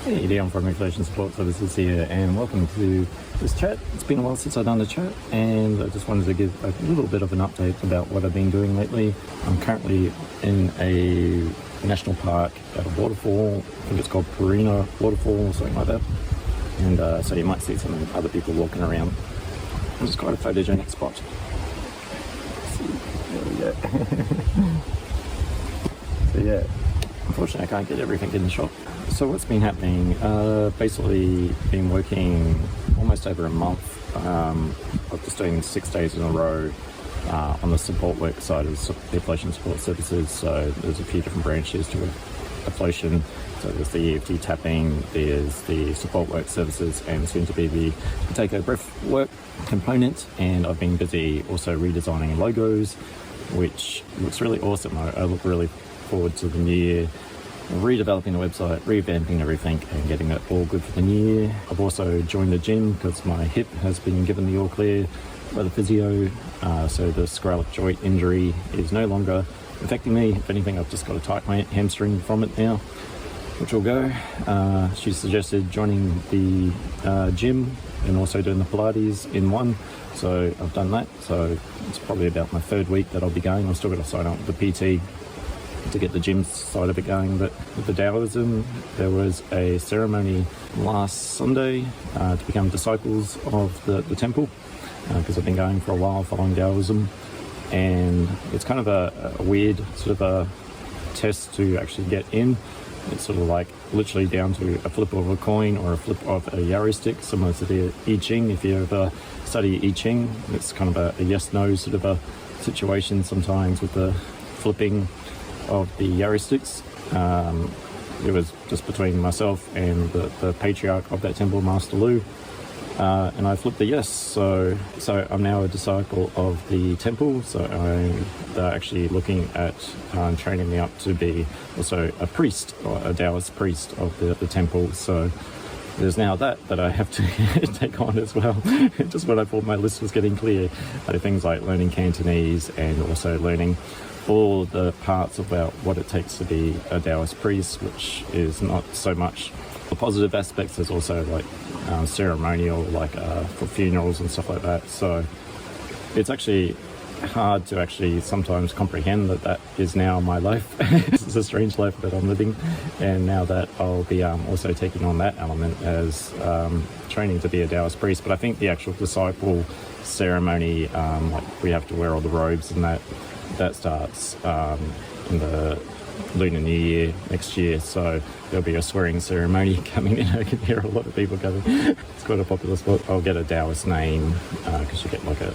Hey, Leon from Inflation Support Services here, and welcome to this chat. It's been a while since I've done a chat, and I just wanted to give a little bit of an update about what I've been doing lately. I'm currently in a national park at a waterfall. I think it's called Purina Waterfall or something like that. And so you might see some other people walking around. It's quite a photogenic spot. There we go. So yeah, unfortunately I can't get everything in the shot. So what's been happening, basically been working almost over a month. I'm just doing 6 days in a row on the support work side of the Inflation Support Services. So there's a few different branches to Inflation. So there's the EFT tapping, there's the support work services, and soon to be the Take Breath work component. And I've been busy also redesigning logos, which looks really awesome. I look really forward to the new year, redeveloping the website, revamping everything, and getting it all good for the new year. I've also joined the gym because my hip has been given the all clear by the physio, so the sacral joint injury is no longer affecting me. If anything, I've just got a tight hamstring from it now, which will go. She suggested joining the gym and also doing the Pilates in one, so I've done that. So it's probably about my third week that I'll be going. I've still got to sign up with the PT to get the gym side of it going. But with the Taoism, there was a ceremony last Sunday to become disciples of the temple, because I've been going for a while following Taoism, and it's kind of a weird sort of a test to actually get in. It's sort of like literally down to a flip of a coin or a flip of a Yarrow stick, similar to the I Ching. If you ever study I Ching, it's kind of a yes-no sort of a situation sometimes with the flipping of the Yarrow sticks. It was just between myself and the patriarch of that temple, Master Lu, and I flipped the yes. So I'm now a disciple of the temple. So they're actually looking at training me up to be also a priest, or a Taoist priest of the temple. So there's now that I have to take on as well. Just when I thought my list was getting clear, things like learning Cantonese and also learning all the parts about what it takes to be a Taoist priest, which is not so much the positive aspects. There's also like ceremonial, like for funerals and stuff like that. So it's actually hard to actually sometimes comprehend that is now my life. It's a strange life that I'm living, and now that I'll be also taking on that element as training to be a Taoist priest. But I think the actual disciple ceremony, like we have to wear all the robes, and that starts in the Lunar New Year next year. So there'll be a swearing ceremony coming in. I can hear a lot of people going. It's quite a popular spot. I'll get a Taoist name, because you get like a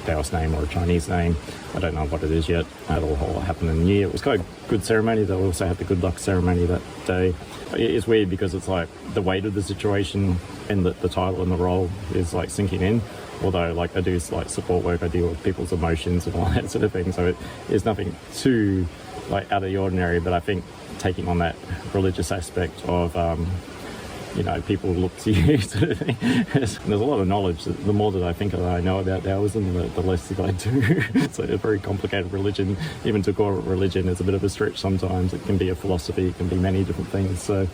Taoist name or a Chinese name. I don't know what it is yet. That'll all happen in the new year. It was quite a good ceremony. They'll also have the good luck ceremony that day. It's weird because it's like the weight of the situation and the title and the role is like sinking in. Although like I do like support work, I deal with people's emotions and all that sort of thing. So it's nothing too like out of the ordinary, but I think taking on that religious aspect of people look to you sort of thing. There's a lot of knowledge. The more that I think that I know about Taoism, the less that I do. It's a very complicated religion. Even to call it religion is a bit of a stretch sometimes. It can be a philosophy, it can be many different things. So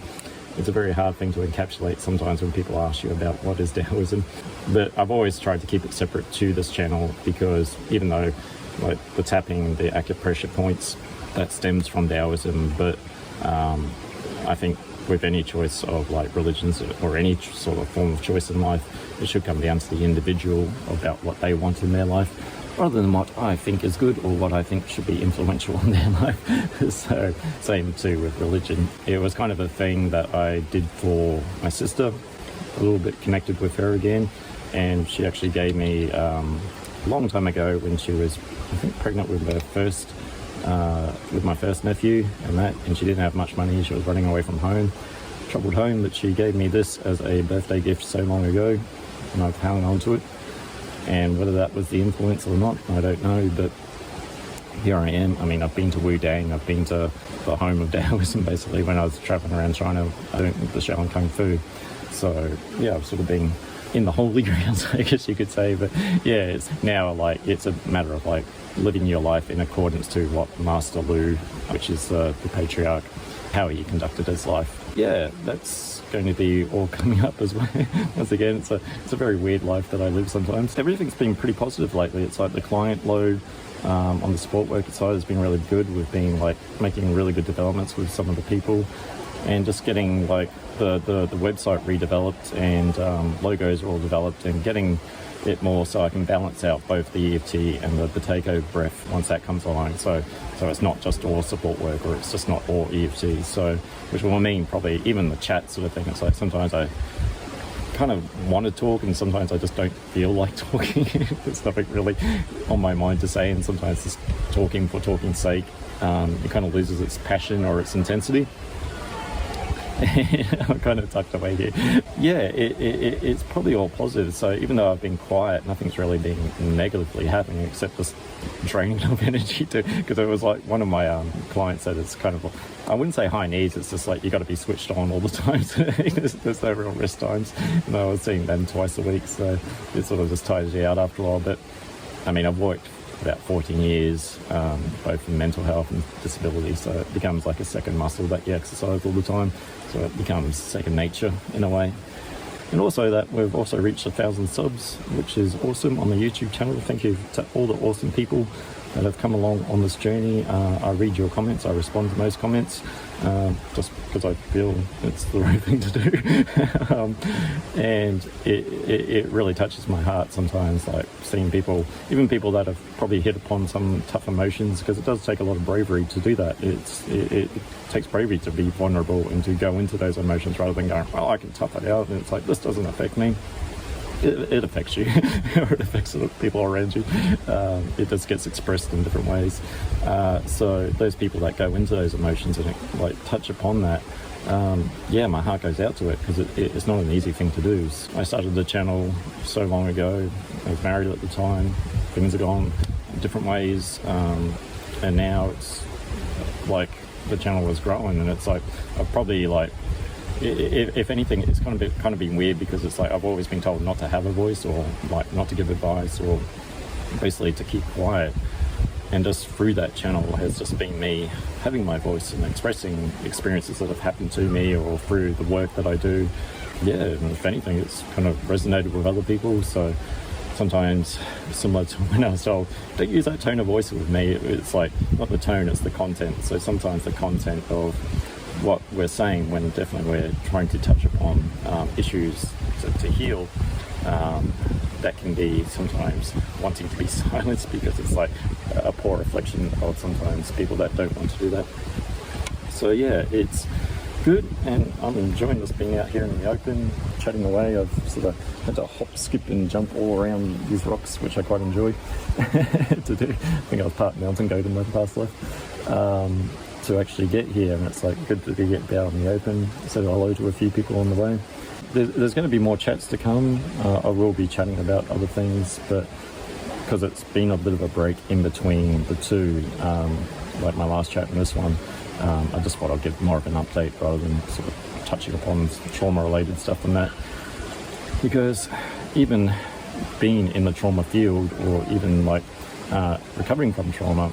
it's a very hard thing to encapsulate sometimes when people ask you about what is Taoism. But I've always tried to keep it separate to this channel, because even though like the tapping, the acupressure points, that stems from Taoism, but I think with any choice of like religions or any sort of form of choice in life, it should come down to the individual about what they want in their life, rather than what I think is good or what I think should be influential in their life. So same too with religion. It was kind of a thing that I did for my sister, a little bit connected with her again, and she actually gave me a long time ago when she was, I think, pregnant with my first nephew and she didn't have much money. She was running away from home, troubled home, but she gave me this as a birthday gift so long ago, and I've hung on to it. And whether that was the influence or not, I don't know, but here I am. I mean, I've been to Wudang, I've been to the home of Taoism basically when I was traveling around China doing the Shaolin Kung Fu. So yeah, I've sort of been in the holy grounds, I guess you could say. But yeah, it's now like it's a matter of like living your life in accordance to what Master Lu, which is the patriarch, how he conducted his life. Yeah, that's going to be all coming up as well. Once again, it's a very weird life that I live sometimes. Everything's been pretty positive lately. It's like the client load on the support worker side has been really good. We've been like making really good developments with some of the people, and just getting like the website redeveloped, and logos are all developed, and getting it more so I can balance out both the EFT and the takeover breath once that comes along. So it's not just all support work, or it's just not all EFT. So which will mean probably even the chat sort of thing. It's like sometimes I kind of want to talk, and sometimes I just don't feel like talking. There's nothing really on my mind to say, and sometimes just talking for talking's sake, it kind of loses its passion or its intensity. I'm kind of tucked away here. Yeah, it's probably all positive. So even though I've been quiet, nothing's really been negatively happening except just draining of energy too. Because it was like one of my clients said it's kind of, I wouldn't say high needs, it's just like you got to be switched on all the time. There's no real rest times. And I was seeing them twice a week, so it sort of just tires you out after a while. But I mean, I've worked about 14 years, both in mental health and disability, so it becomes like a second muscle that you exercise all the time, so it becomes second nature in a way. And also that we've also reached 1,000 subs, which is awesome, on the YouTube channel. Thank you to all the awesome people that have come along on this journey. I read your comments, I respond to most comments, just because I feel it's the right thing to do. And it really touches my heart sometimes, like seeing people, even people that have probably hit upon some tough emotions, because it does take a lot of bravery to do that. It takes bravery to be vulnerable and to go into those emotions rather than going, well, I can tough it out, and it's like, this doesn't affect me. It affects you, or it affects the people around you. It just gets expressed in different ways. So those people that go into those emotions and like touch upon that, yeah, my heart goes out to it, because it's not an easy thing to do. I started the channel so long ago. I was married at the time. Things have gone different ways, and now it's like the channel was growing, and it's like I've probably like, if anything, it's kind of been weird, because it's like I've always been told not to have a voice, or like not to give advice, or basically to keep quiet. And just through that channel has just been me having my voice and expressing experiences that have happened to me, or through the work that I do. Yeah, and if anything, it's kind of resonated with other people. So sometimes, similar to when I was told, don't use that tone of voice with me, it's like not the tone, it's the content. So sometimes the content of what we're saying, when definitely we're trying to touch upon issues to heal, that can be sometimes wanting to be silenced, because it's like a poor reflection of sometimes people that don't want to do that. So yeah, it's good, and I'm enjoying this being out here in the open, chatting away. I've sort of had to hop, skip and jump all around these rocks, which I quite enjoy to do. I think I was part mountain goat in my past life. To actually get here, and it's like good to be out in the open. Said hello to a few people on the way. There's going to be more chats to come. I will be chatting about other things, but because it's been a bit of a break in between the two, like my last chat and this one, I just thought I'd give more of an update rather than sort of touching upon trauma related stuff and that, because even being in the trauma field, or even like recovering from trauma,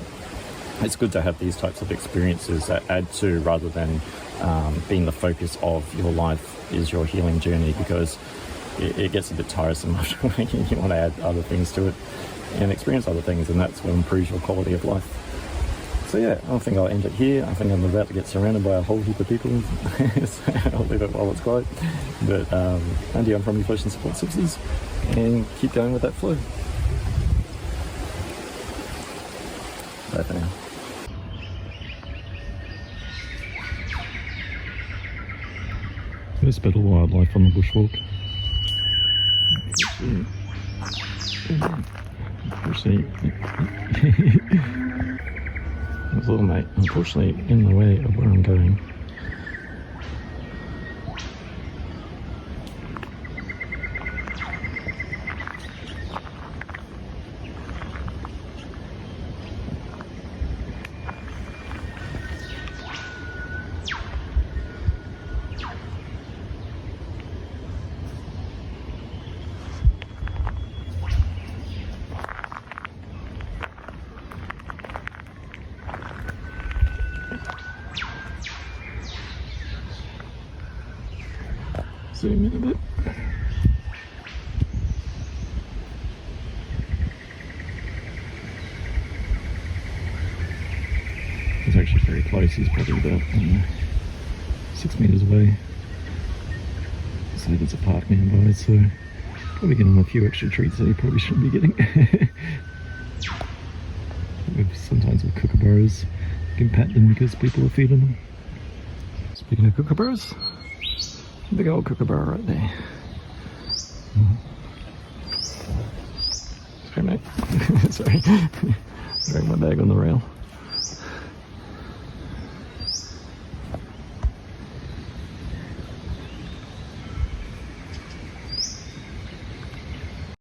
it's good to have these types of experiences that add to, rather than being the focus of your life is your healing journey, because it gets a bit tiresome after you want to add other things to it and experience other things, and that's what improves your quality of life. So yeah, I think I'll end it here. I think I'm about to get surrounded by a whole heap of people, so I'll leave it while it's quiet. But Andy, I'm from Evolution Support Services, and keep going with that flow. Bye for now. There's a bit of wildlife on the bushwalk. Unfortunately, there's a little mate, unfortunately, in the way of where I'm going. zoom in a bit. He's actually very close. He's probably about 6 metres away. So there's a park nearby, so probably getting him a few extra treats that he probably shouldn't be getting. Sometimes with kookaburras, you can pat them because people are feeding them. Speaking of kookaburras, big old kookaburra right there. Sorry mate, sorry, throwing my bag on the rail.